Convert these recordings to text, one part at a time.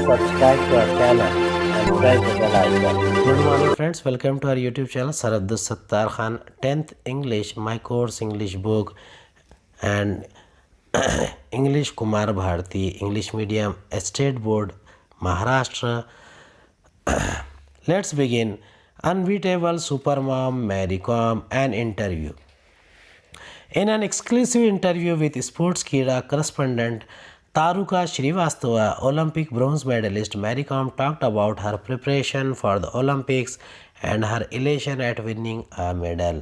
subscribe to our channel and press the bell icon. Good morning friends, welcome to our YouTube channel. Sir Abdul Sattar Khan, 10th English, my course English book and English Kumar Bharti, English medium, State Board, Maharashtra. Let's begin. Unbeatable Supermom Mary Kom, an interview. In an exclusive interview with Sports Kida correspondent Taruka Srivastava, Olympic bronze medalist Mary Kom talked about her preparation for the Olympics and her elation at winning a medal.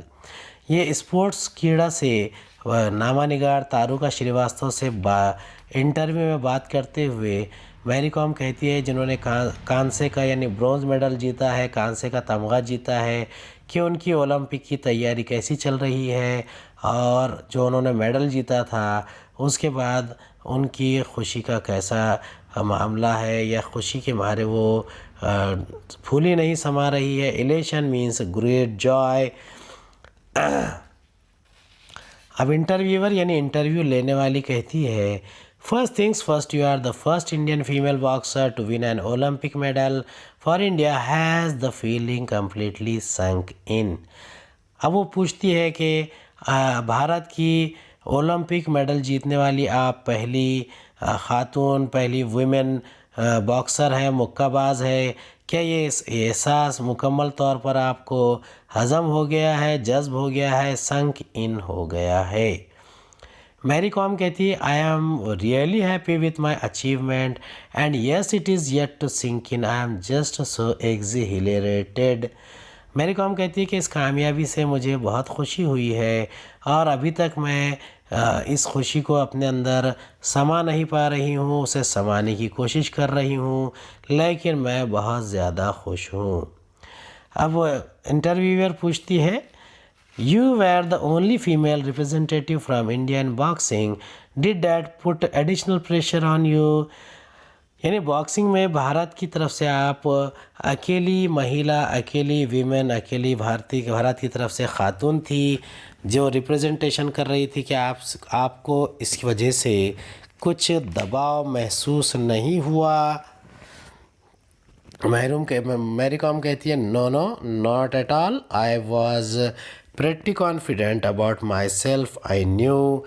ये sports कीड़ा से नामानिगार तारुका श्रीवास्तव से interview में बात करते हुए Mary Kom कहती है, जिन्होंने कांसे का यानी ब्रॉन्ज मेडल जीता है, कांसे का तमगा जीता है, कि उनकी ओलंपिक की तैयारी कैसी चल रही है और जो उन्होंने मेडल जीता था उसके बाद उनकी खुशी का कैसा मामला है या खुशी के मारे वो फूली नहीं समा रही है. Elation means great joy. अब इंटरव्यूअर यानी इंटरव्यू लेने वाली कहती है, first things first, you are the first Indian female boxer to win an Olympic medal for India. Has the feeling completely sunk in. अब वो पूछती है कि भारत की ओलंपिक मेडल जीतने वाली आप पहली खातून, पहली वुमेन बॉक्सर है, मुक्काबाज है. क्या ये एहसास मुकम्मल तौर पर आपको हज़म हो गया है, जज्ब हो गया है, संक इन हो गया है? मैरी कॉम कहती है, I am really happy with my achievement and yes it is yet to sink in. I am just so exhilarated. Mary Kom कहती है कि इस कामयाबी से मुझे बहुत खुशी हुई है और अभी तक मैं इस खुशी को अपने अंदर समा नहीं पा रही हूँ, उसे समाने की कोशिश कर रही हूँ, लेकिन मैं बहुत ज़्यादा खुश हूँ. अब इंटरव्यूअर पूछती है, you were the only female representative from India in boxing, did that put additional pressure on you? यानी बॉक्सिंग में भारत की तरफ से आप अकेली महिला, अकेली वीमेन, अकेली भारत की तरफ से खातून थी जो रिप्रेजेंटेशन कर रही थी. कि आपको इसकी वजह से कुछ दबाव महसूस नहीं हुआ? मैरी कॉम कहती है, no not at all. I was pretty confident about myself. I knew.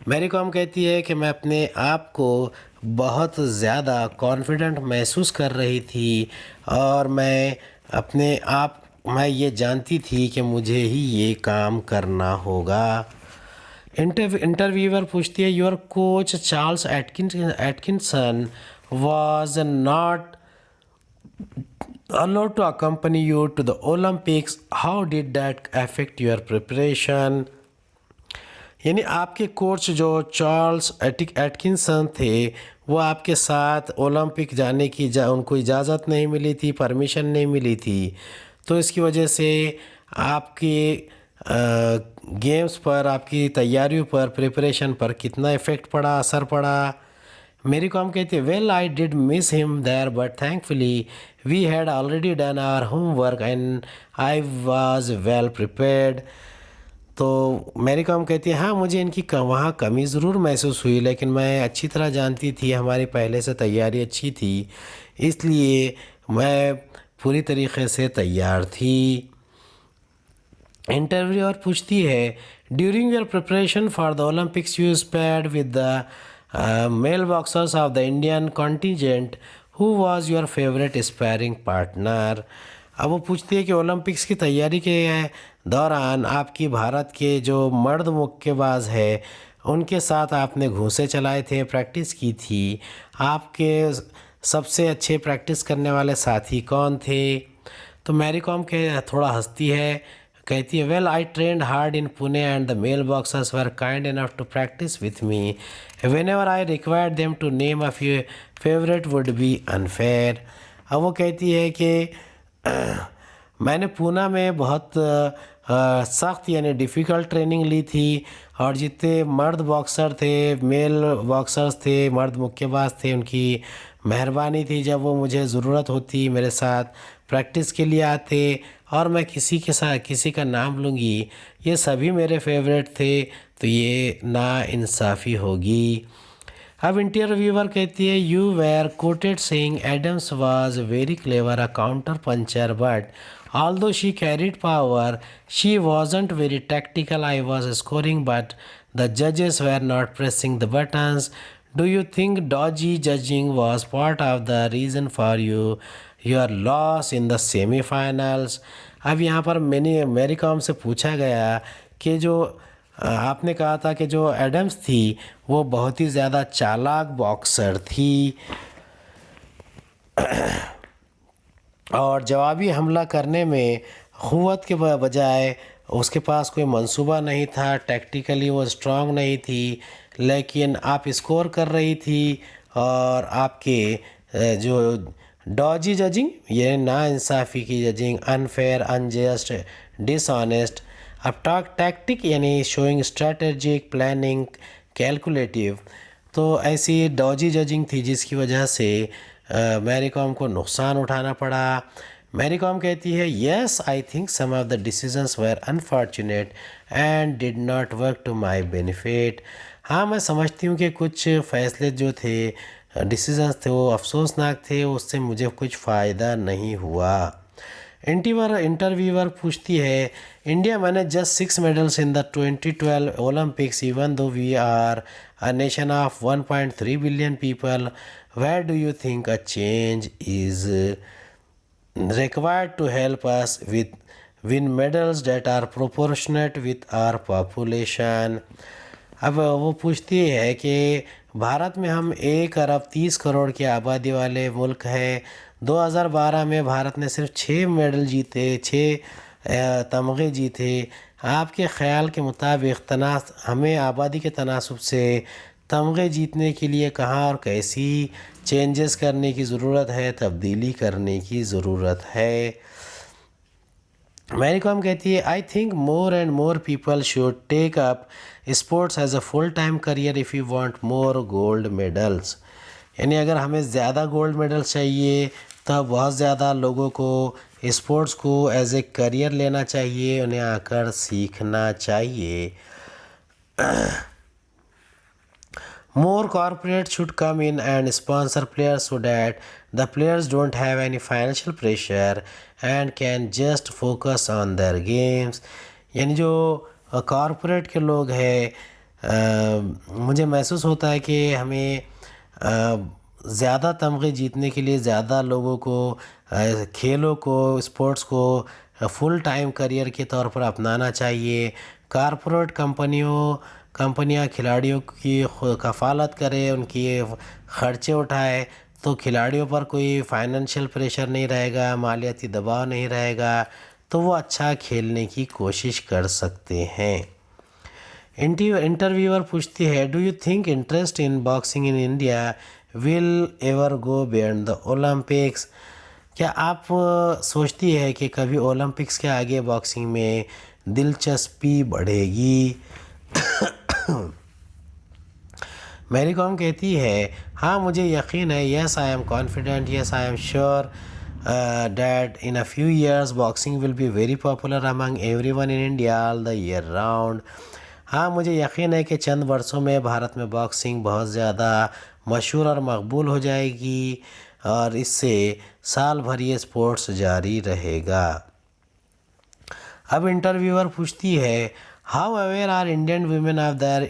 Mary Kom कहती है कि मैं अपने आप को बहुत ज़्यादा कॉन्फिडेंट महसूस कर रही थी और मैं ये जानती थी कि मुझे ही ये काम करना होगा. इंटरव्यूअर पूछती है, your coach Charles Atkinson was not allowed to accompany you to the Olympics. How did that affect your preparation? यानी आपके कोच जो चार्ल्स एटकिंसन थे वो आपके साथ ओलंपिक जाने की उनको इजाज़त नहीं मिली थी, परमिशन नहीं मिली थी. तो इसकी वजह से आपकी गेम्स पर, आपकी तैयारियों पर, प्रिपरेशन पर कितना इफ़ेक्ट पड़ा, असर पड़ा? मेरी कॉम कहती है, well I did miss him there but thankfully we had already done our homework and I was well prepared. तो मेरी कॉम कहती है, हाँ मुझे इनकी वहाँ कमी ज़रूर महसूस हुई, लेकिन मैं अच्छी तरह जानती थी, हमारी पहले से तैयारी अच्छी थी, इसलिए मैं पूरी तरीके से तैयार थी. इंटरव्यूअर पूछती है, during your preparation for the Olympics you sparred with the male boxers of the Indian contingent, who was your favourite sparring partner? अब वो पूछती है कि ओलंपिक्स की तैयारी के दौरान आपकी भारत के जो मर्द मुक्केबाज है उनके साथ आपने घूंसे चलाए थे, प्रैक्टिस की थी, आपके सबसे अच्छे प्रैक्टिस करने वाले साथी कौन थे? तो मैरी कॉम के थोड़ा हंसती है, कहती है, well I trained hard in Pune and the male boxers were kind enough to practise with me. Whenever I required them to name a favourite would be unfair. अब वो कहती है कि मैंने पूना में बहुत सख्त यानी डिफ़िकल्ट ट्रेनिंग ली थी और जितने मर्द बॉक्सर थे, मेल बॉक्सर्स थे, मर्द मुक्केबाज थे, उनकी मेहरबानी थी जब वो मुझे ज़रूरत होती मेरे साथ प्रैक्टिस के लिए आते और मैं किसी का नाम लूँगी, ये सभी मेरे फेवरेट थे, तो ये नाइंसाफ़ी होगी. अब इंटरव्यूअर कहती है you were quoted saying Adams was very clever a counter puncher but although she carried power she wasn't very tactical. I was scoring but the judges were not pressing the buttons. Do you think dodgy judging was part of the reason for your loss in the semi-finals? अब यहाँ पर Mary com से पूछा गया कि जो आपने कहा था कि जो एडम्स थी वो बहुत ही ज़्यादा चालाक बॉक्सर थी और जवाबी हमला करने में क़ुव्वत के बजाय उसके पास कोई मंसूबा नहीं था, टैक्टिकली वो स्ट्रांग नहीं थी, लेकिन आप स्कोर कर रही थी और आपके जो डॉजी जजिंग ये नाइंसाफ़ी की जजिंग, अनफेयर, अनजस्ट, डिसऑनेस्ट, अब टैक्टिक यानी शोइंग स्ट्रैटेजिक, प्लानिंग, कैलकुलेटिव, तो ऐसी डॉजी जजिंग थी जिसकी वजह से मैरी कॉम को नुकसान उठाना पड़ा। मैरी कॉम कहती है yes I think some of the decisions were unfortunate and did not work to my benefit. हाँ, मैं समझती हूँ कि कुछ फ़ैसले जो थे, डिसीजंस थे, वो अफसोसनाक थे, उससे मुझे कुछ फ़ायदा नहीं हुआ। इंटरव्यूअर पूछती है इंडिया मैंने just 6 medals in the 2012 Olympics even though we are a nation of 1.3 billion people, where do you think a change is required to help us win medals that are proportionate with our population? अब वो पूछती है कि भारत में हम 1 अरब 30 करोड़ की आबादी वाले मुल्क हैं। 2012 में भारत ने सिर्फ 6 मेडल जीते, 6 तमगे जीते। आपके ख़्याल के मुताबिक हमें आबादी के तनासब से तमगे जीतने के लिए कहाँ और कैसी चेंजेस करने की ज़रूरत है, तब्दीली करने की ज़रूरत है? मैरी कॉम कहती है I think more and more people should take up sports as a full time career if you want more gold medals. यानी अगर हमें ज़्यादा गोल्ड मेडल्स चाहिए तो बहुत ज़्यादा लोगों को स्पोर्ट्स को एज ए करियर लेना चाहिए, उन्हें आकर सीखना चाहिए। More corporates should come in and sponsor players so that the players don't have any financial pressure and can just focus on their games. यानी जो कॉरपोरेट के लोग हैं, मुझे महसूस होता है कि हमें ज़्यादा तमगे जीतने के लिए ज़्यादा लोगों को खेलों को, स्पोर्ट्स को फुल टाइम करियर के तौर पर अपनाना चाहिए। कॉरपोरेट कंपनियां खिलाड़ियों की कफ़ालत करें, उनकी ख़र्चे उठाए, तो खिलाड़ियों पर कोई फाइनेंशियल प्रेशर नहीं रहेगा, मालियाती दबाव नहीं रहेगा, तो वो अच्छा खेलने की कोशिश कर सकते हैं। इंटरव्यूअर पूछती है do you think interest in boxing in India will ever go beyond the Olympics? क्या आप सोचती है कि कभी ओलंपिक्स के आगे बॉक्सिंग में दिलचस्पी बढ़ेगी? मैरी कॉम कहती है हाँ, मुझे यकीन है, yes I am confident, yes I am sure that in a few years boxing will be very popular among everyone in India all the year round. हाँ, मुझे यकीन है कि चंद वर्षों में भारत में बॉक्सिंग बहुत ज़्यादा मशहूर और मकबूल हो जाएगी और इससे साल भर ये स्पोर्ट्स जारी रहेगा। अब इंटरव्यूअर पूछती है how aware are Indian women of their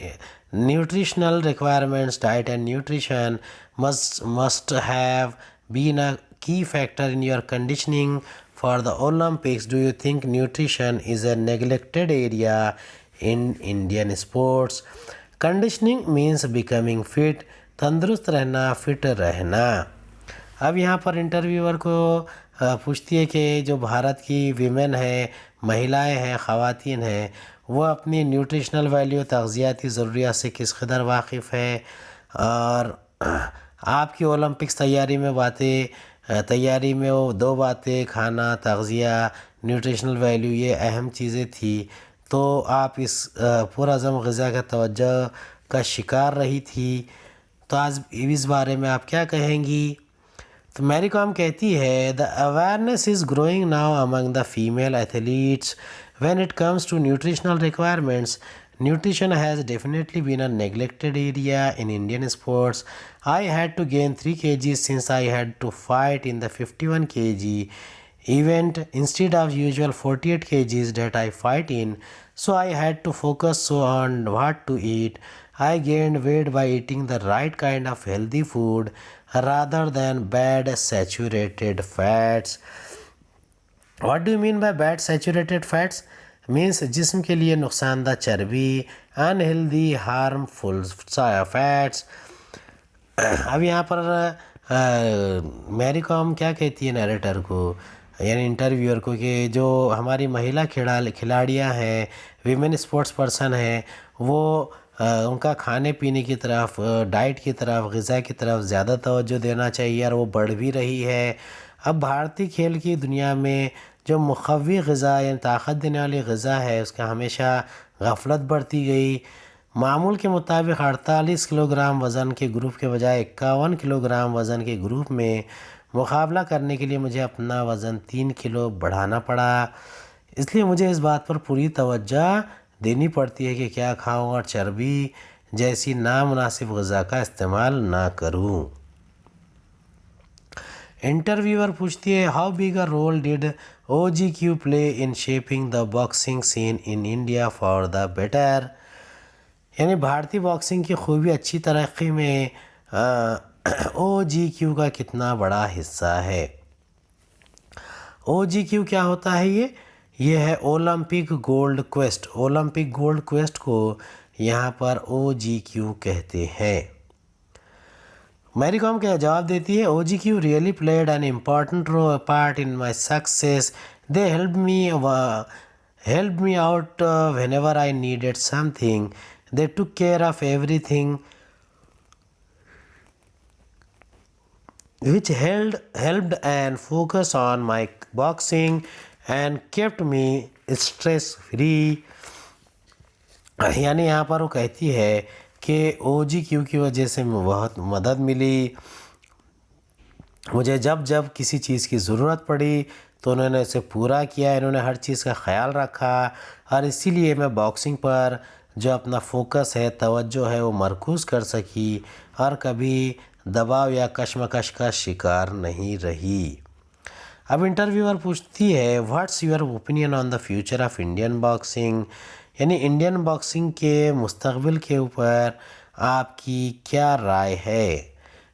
nutritional requirements? Diet and nutrition must have been a key factor in your conditioning for the Olympics. Do you think nutrition is a neglected area in Indian sports? Conditioning means becoming fit, तंदुरुस्त रहना, fit रहना। अब यहाँ पर interviewer को पूछती है कि जो भारत की वीमेन है, महिलाएं हैं, ख़वातीन हैं, वो अपनी न्यूट्रिशनल वैल्यू, तग़ज़ियाती ज़रूरियात से किस कदर वाकिफ़ है और आपकी ओलंपिक्स तैयारी में वो 2 बातें, खाना, तग़ज़िया, न्यूट्रिशनल वैल्यू, ये अहम चीज़ें थी, तो आप इस पुरअज़म ग़िज़ा का तवज्जो का शिकार रही थी, तो आज इस बारे में आप क्या कहेंगी? तो मैरी कॉम कहती है the awareness is growing now among the female athletes when it comes to nutritional requirements. Nutrition has definitely been a neglected area in Indian sports. I had to gain 3 kg since I had to fight in the 51 kg event instead of usual 48 kgs that I fight in. So I had to focus on what to eat. I gained weight by eating the right kind of healthy food rather than bad saturated fats. What do mean by bad saturated fats? Means जिस्म के लिए नुकसानदा चर्बी, unhealthy harmful fats. अब यहाँ पर Mary com क्या कहती है नरेटर को, यानी इंटरव्यूअर को, कि जो हमारी महिला खिलाड़ियाँ हैं, वीमेन स्पोर्ट्स पर्सन हैं, वो उनका खाने पीने की तरफ, डाइट की तरफ, ग़िज़ा की तरफ ज़्यादा तवज्जो देना चाहिए और वो बढ़ भी रही है। अब भारतीय खेल की दुनिया में जो मुख़व्वी ग़िज़ा यानी ताकत देने वाली ग़िज़ा है, उसका हमेशा गफलत बढ़ती गई। मामूल के मुताबिक 48 किलोग्राम वज़न के ग्रुप के बजाय 51 किलोग्राम वज़न के ग्रुप में मुकाबला करने के लिए मुझे अपना वज़न 3 किलो बढ़ाना पड़ा। इसलिए मुझे इस बात पर पूरी तवज्जो देनी पड़ती है कि क्या खाऊं और चर्बी जैसी नामुनासिब ग़िज़ा का इस्तेमाल ना करूं। इंटरव्यूअर पूछती है, how big a role did OGQ play in shaping the boxing scene in India for the better? यानी भारतीय बॉक्सिंग की खूबी अच्छी तरक्की में OGQ का कितना बड़ा हिस्सा है। OGQ क्या होता है? ये है Olympic gold quest. Olympic gold quest को यहाँ पर OGQ कहते हैं। मैरी कॉम क्या जवाब देती है, OGQ really played an important part in my success. They help me out when ever I needed something. They took care of everything which helped and focus on my boxing and kept me stress free। यानी यहाँ पर वो कहती है कि OGQ की वजह से बहुत मदद मिली। मुझे जब जब किसी चीज़ की ज़रूरत पड़ी तो उन्होंने इसे पूरा किया, इन्होंने हर चीज़ का ख्याल रखा और इसीलिए मैं बॉक्सिंग पर जो अपना फोकस है, तवज्जो है, वो मरकूज़ कर सकी और कभी दबाव या कशमकश का शिकार नहीं रही। अब इंटरव्यूअर पूछती है, what's your opinion on the future of Indian boxing? यानी इंडियन बॉक्सिंग के मुस्तकबिल के ऊपर आपकी क्या राय है?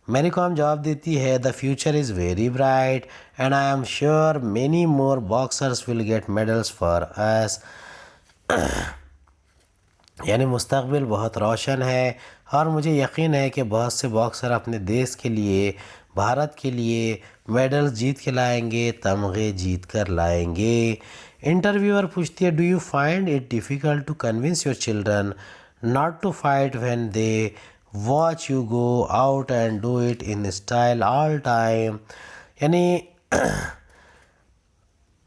मैरी कॉम जवाब देती है, the future is very bright and I am sure many more boxers will get medals for us. यानी मुस्तकबिल बहुत रोशन है और मुझे यकीन है कि बहुत से बॉक्सर अपने देश के लिए, भारत के लिए मेडल्स जीत के लाएंगे, तमगे जीत कर लाएंगे। इंटरव्यूअर पूछती है, do you find it difficult to convince your children not to fight when they watch you go out and do it in style all time? यानी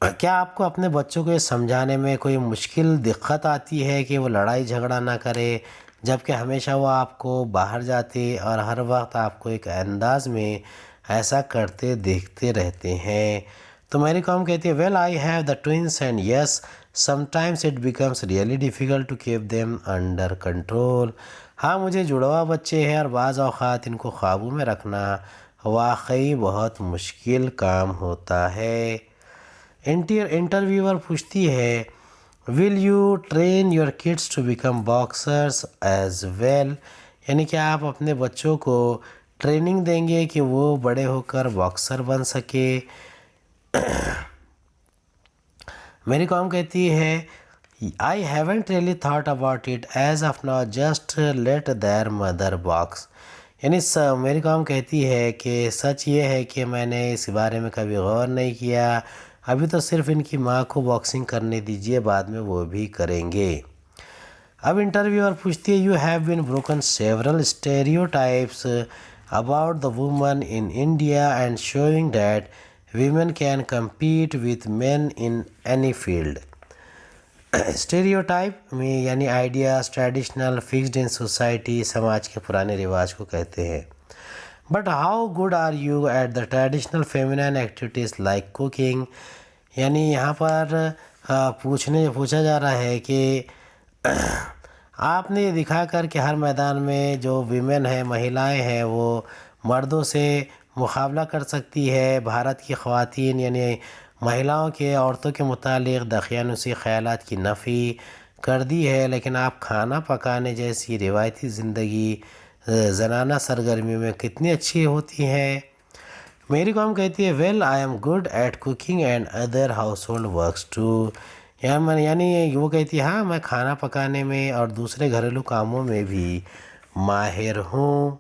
क्या आपको अपने बच्चों को ये समझाने में कोई मुश्किल दिक्कत आती है कि वो लड़ाई झगड़ा ना करे, जबकि हमेशा वो आपको बाहर जाते और हर वक्त आपको एक अंदाज में ऐसा करते देखते रहते हैं? तो मैरी कॉम कहती है, well I have the twins and yes sometimes it becomes really difficult to keep them under control. हाँ, मुझे जुड़वा बच्चे हैं और बाज़ औक़ात इनको काबू में रखना वाकई बहुत मुश्किल काम होता है। इंटरव्यूअर पूछती है, will you train your kids to become boxers as well? यानी क्या आप अपने बच्चों को ट्रेनिंग देंगे कि वो बड़े होकर बॉक्सर बन सके? मेरी कॉम कहती है, I haven't really thought about it as of now, just let their mother box. यानी मेरी कॉम कहती है कि सच ये है कि मैंने इस बारे में कभी गौर नहीं किया, अभी तो सिर्फ इनकी माँ को बॉक्सिंग करने दीजिए, बाद में वो भी करेंगे। अब इंटरव्यूअर पूछती है, you have been broken several stereotypes about the woman in India and showing that women can compete with men in any field। Stereotype में यानी ideas, traditional, fixed in society, समाज के पुराने रिवाज को कहते हैं। But how good are you at the traditional feminine activities like cooking? यानी यहाँ पर पूछा जा रहा है कि आपने ये दिखा कर कि हर मैदान में जो वीमेन है, महिलाएं हैं, वो मर्दों से मुकाबला कर सकती है। भारत की ख़वातीन यानी महिलाओं के, औरतों के मुतालिक दकियानुसी ख़यालात की नफ़ी कर दी है। लेकिन आप खाना पकाने जैसी रिवायती ज़िंदगी ज़नाना सरगर्मी में कितनी अच्छी होती हैं। मेरी कॉम कहती है, well I am good at cooking and other household works too. यानी वो कहती है, हाँ मैं खाना पकाने में और दूसरे घरेलू कामों में भी माहिर हूँ।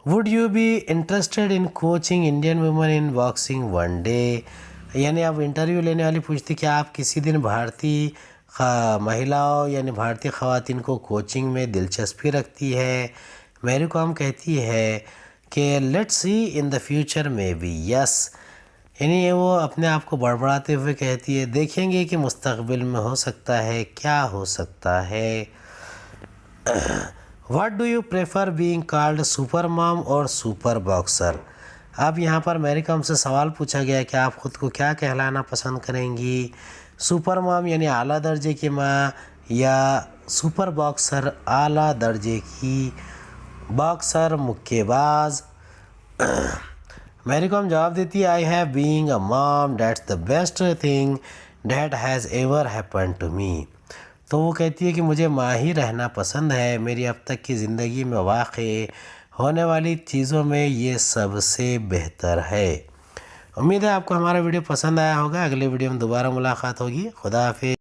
Would you be interested in coaching Indian women in boxing one day. यानी अब इंटरव्यू लेने वाली पूछती कि आप किसी दिन भारतीय महिलाओं यानी भारतीय ख़वातीन को कोचिंग में दिलचस्पी रखती है। मेरी कॉम कहती है कि let's see in the future में बी यस। यानी ये वो अपने आप को बड़बड़ाते हुए कहती है, देखेंगे कि मुस्तकबिल में हो सकता है, क्या हो सकता है। What do you prefer being called super mom और सुपर बॉक्सर। अब यहाँ पर मेरी कॉम से सवाल पूछा गया कि आप ख़ुद को क्या कहलाना पसंद करेंगी, सुपर मॉम यानी आला दर्जे की माँ, या सुपर बॉक्सर आला दर्जे की बॉक्सर मुक्केबाज। मेरी कॉम जवाब देती है, I have being a mom that's the best thing that has ever happen to me. तो वो कहती है कि मुझे माँ ही रहना पसंद है, मेरी अब तक की ज़िंदगी में वाक़ई होने वाली चीज़ों में ये सबसे बेहतर है। उम्मीद है आपको हमारा वीडियो पसंद आया होगा। अगले वीडियो में दोबारा मुलाकात होगी। खुदा हाफिज़।